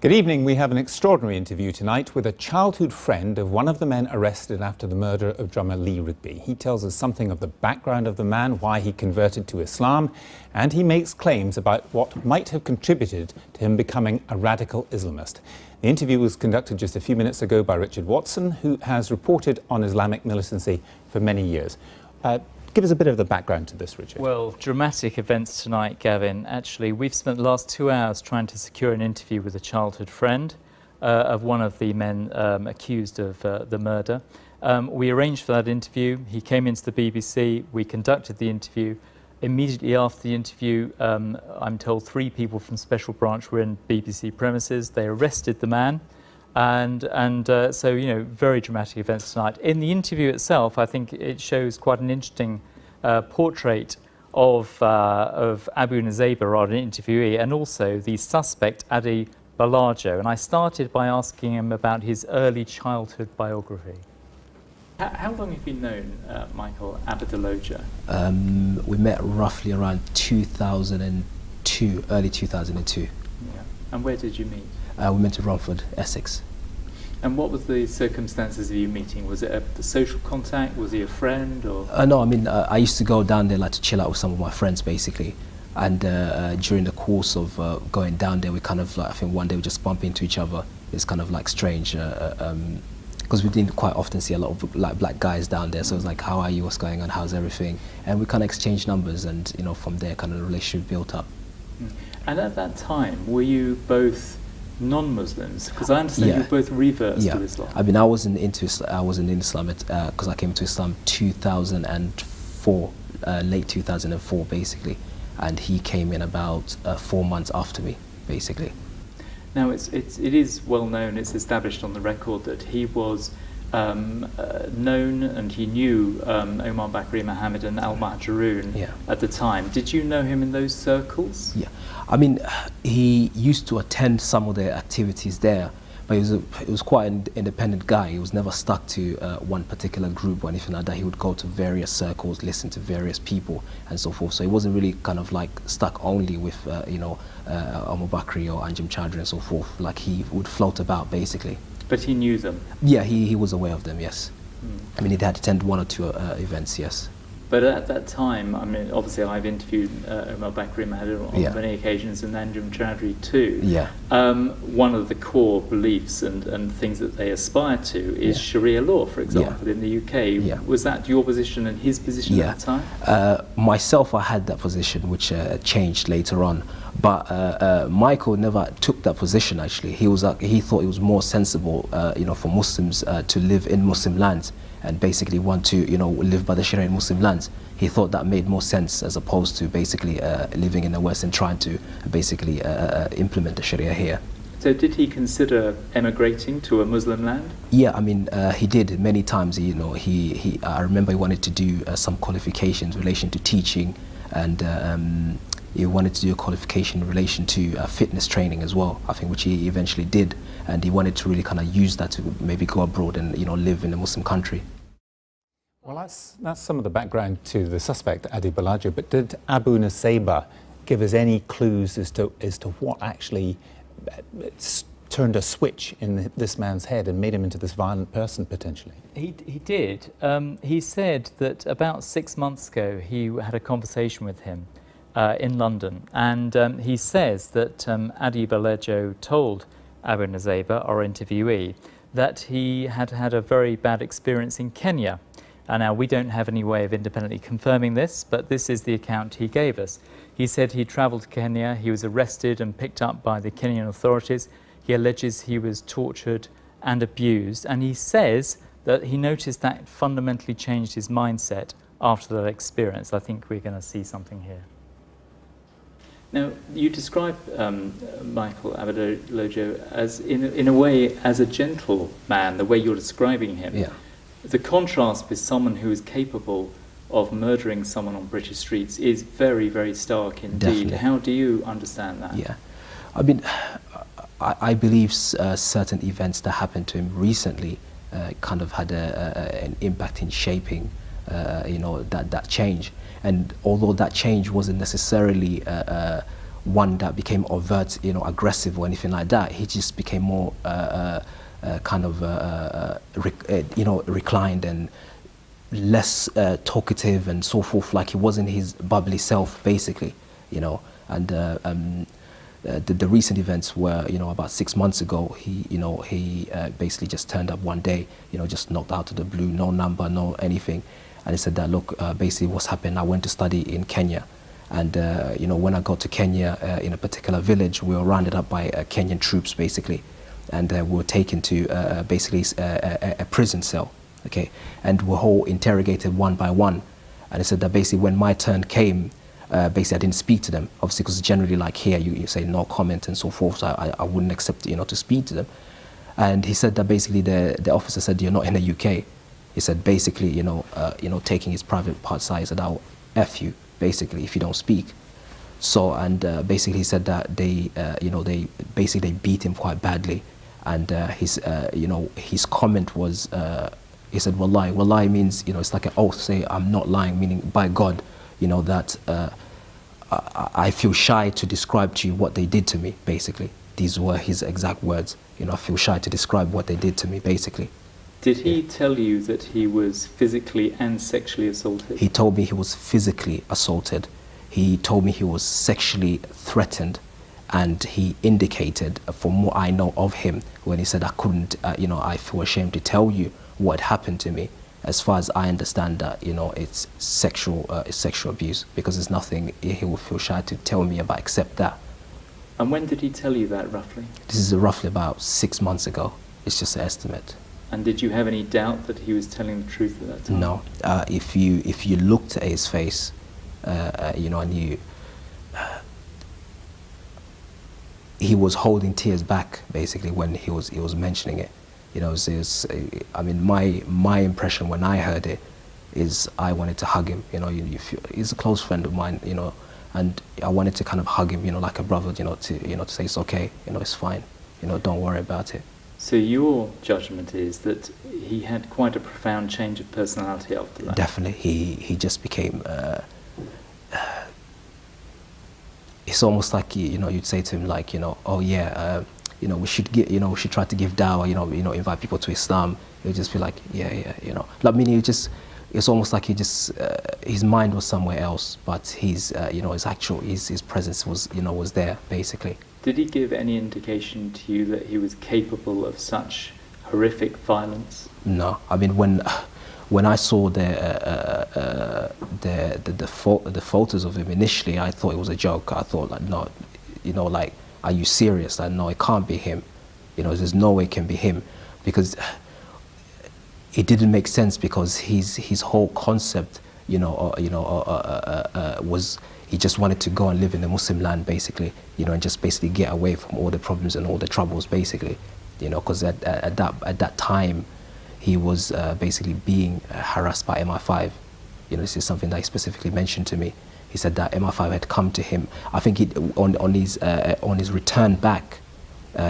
Good evening. We have an extraordinary interview tonight with a childhood friend of one of the men arrested after the murder of drummer Lee Rigby. He tells us something of the background of the man, why he converted to Islam, and he makes claims about what might have contributed to him becoming a radical Islamist. The interview was conducted just a few minutes ago by Richard Watson, who has reported on Islamic militancy for many years. Give us a bit of the background to this, Richard. Well, dramatic events tonight, Gavin. Actually, we've spent the last 2 hours trying to secure an interview with a childhood friend of one of the men accused of the murder. We arranged for that interview. He came into the BBC. We conducted the interview. Immediately after the interview, I'm told 3 people from Special Branch were in BBC premises. They arrested the man. So, you know, very dramatic events tonight. In the interview itself, I think it shows quite an interesting portrait of Abu Nusaybah, our interviewee, and also the suspect, Adi Balajo. And I started by asking him about his early childhood biography. How long have you known Michael Abdulloja? We met roughly around 2002, early 2002. Yeah. And where did you meet? We met in Romford, Essex. And what was the circumstances of you meeting? Was it a social contact? Was he a friend? Or? No, I mean, I used to go down there like to chill out with some of my friends, basically. And during the course of going down there, we kind of like, I think one day we just bump into each other. It's kind of like strange, because we didn't quite often see a lot of like black guys down there. So it was like, how are you? What's going on? How's everything? And we kind of exchanged numbers, and you know, from there, kind of the relationship built up. And at that time, were you both non-Muslims? Because I understand you were both reverts to Islam. I mean, I wasn't in Islam because I came to Islam 2004, late 2004, basically, and he came in about 4 months after me, basically. Now, it is well known, it's established on the record that he was known and he knew Omar Bakri Mohammed and Al Mahjaroon at the time. Did you know him in those circles? Yeah, I mean, he used to attend some of their activities there, but he was quite an independent guy. He was never stuck to one particular group or anything like that. He would go to various circles, listen to various people and so forth. So he wasn't really kind of like stuck only with, Omar Bakri or Anjem Choudhury and so forth. Like he would float about, basically. But he knew them? Yeah, he was aware of them, yes. I mean, he had attended 1 or 2 events, yes. But at that time, I mean, obviously I've interviewed Omar Bakri Mohammed on many occasions, and Anjem Choudhury too. Yeah. One of the core beliefs and things that they aspire to is Sharia law, for example, in the UK. Yeah. Was that your position and his position at the time? Myself, I had that position, which changed later on. But Michael never took that position. Actually, he thought it was more sensible, for Muslims to live in Muslim lands and basically want to, live by the Sharia in Muslim lands. He thought that made more sense as opposed to basically living in the West and trying to basically implement the Sharia here. So did he consider emigrating to a Muslim land? Yeah, I mean, he did many times. I remember he wanted to do some qualifications in relation to teaching, and he wanted to do a qualification in relation to fitness training as well, I think, which he eventually did. And he wanted to really kind of use that to maybe go abroad and, live in a Muslim country. Well, that's some of the background to the suspect, Adi Balajo. But did Abu Nusaybah give us any clues as to what actually turned a switch in this man's head and made him into this violent person, potentially? He did. He said that about 6 months ago he had a conversation with him in London, and he says that Adi Balajo told Abu Nusaybah, our interviewee, that he had had a very bad experience in Kenya. And now we don't have any way of independently confirming this, but this is the account he gave us. He said he travelled to Kenya, he was arrested and picked up by the Kenyan authorities. He alleges he was tortured and abused, and he says that he noticed that fundamentally changed his mindset after that experience. I think we're going to see something here. Now, you describe Michael Abdulloja as, in a way, as a gentle man, the way you're describing him. Yeah. The contrast with someone who is capable of murdering someone on British streets is very, very stark indeed. Definitely. How do you understand that? Yeah, I mean, I believe certain events that happened to him recently kind of had an impact in shaping, that change. And although that change wasn't necessarily one that became overt, aggressive or anything like that. He just became more reclined and less talkative and so forth, like he wasn't his bubbly self, basically, and the recent events were, about 6 months ago, he basically just turned up one day, just knocked out of the blue, no number, no anything, and he said that, look, basically what's happened, I went to study in Kenya, and when I got to Kenya, in a particular village, we were rounded up by Kenyan troops, basically, and we were taken to basically a prison cell, okay, and we were all interrogated one by one, and he said that basically when my turn came, basically I didn't speak to them, obviously, because generally, like here, you say no comment and so forth, so I wouldn't accept, to speak to them. And he said that basically the officer said, you're not in the UK. He said basically, taking his private part side, he said, I'll F you, basically, if you don't speak. So, and basically he said that they beat him quite badly. And his comment was, he said, wallahi. Wallahi means, it's like an oath, say, I'm not lying, meaning by God, that I feel shy to describe to you what they did to me, basically. These were his exact words. I feel shy to describe what they did to me, basically. Did he tell you that he was physically and sexually assaulted? He told me he was physically assaulted. He told me he was sexually threatened. And he indicated, from what I know of him, when he said, I couldn't, I feel ashamed to tell you what happened to me. As far as I understand that, it's sexual abuse, because there's nothing he will feel shy to tell me about except that. And when did he tell you that, roughly? This is roughly about 6 months ago. It's just an estimate. And did you have any doubt that he was telling the truth at that time? No. If you looked at his face, and you, he was holding tears back, basically, when he was mentioning it. I mean, my impression when I heard it is I wanted to hug him. He's a close friend of mine. And I wanted to kind of hug him. Like a brother. To say it's okay. It's fine. Don't worry about it. So your judgment is that he had quite a profound change of personality after that? Definitely. He just became. It's almost like you'd say to him like oh yeah. We should get, we should try to give dawah, invite people to Islam. He'll just be like, yeah. I mean, it's almost like his mind was somewhere else, but his presence was there, basically. Did he give any indication to you that he was capable of such horrific violence? No. I mean, when I saw the photos of him initially, I thought it was a joke. I thought like, no, like, are you serious? Like, no, it can't be him. There's no way it can be him, because it didn't make sense, because his whole concept, was he just wanted to go and live in the Muslim land, basically, and just basically get away from all the problems and all the troubles, basically, because at that time he was basically being harassed by MI5. This is something that he specifically mentioned to me. He said that MI5 had come to him. I think on his return back,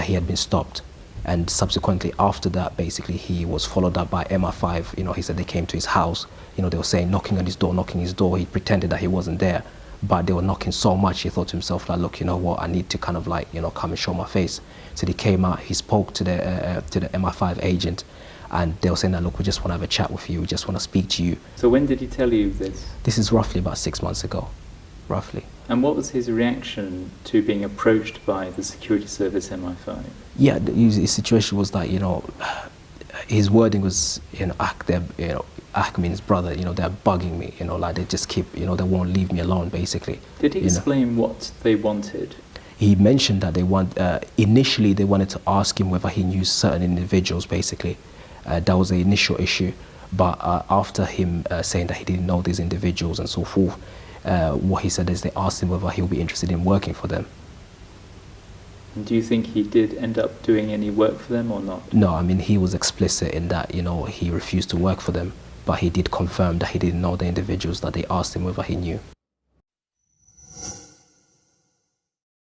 he had been stopped, and subsequently after that, basically he was followed up by MI5. He said they came to his house. They were saying knocking his door. He pretended that he wasn't there, but they were knocking so much. He thought to himself like, look, what? I need to kind of like come and show my face. So he came out. He spoke to the MI5 agent. And they were saying that, look, we just want to have a chat with you. We just want to speak to you. So when did he tell you this? This is roughly about 6 months ago, roughly. And what was his reaction to being approached by the security service MI5? Yeah, his situation was that, his wording was, Ak means brother, they're bugging me, like they just keep, they won't leave me alone, basically. Did he explain what they wanted? He mentioned that initially they wanted to ask him whether he knew certain individuals, basically. That was the initial issue, but after him saying that he didn't know these individuals and so forth, what he said is they asked him whether he would be interested in working for them. And do you think he did end up doing any work for them or not? No, I mean, he was explicit in that, he refused to work for them, but he did confirm that he didn't know the individuals that they asked him whether he knew.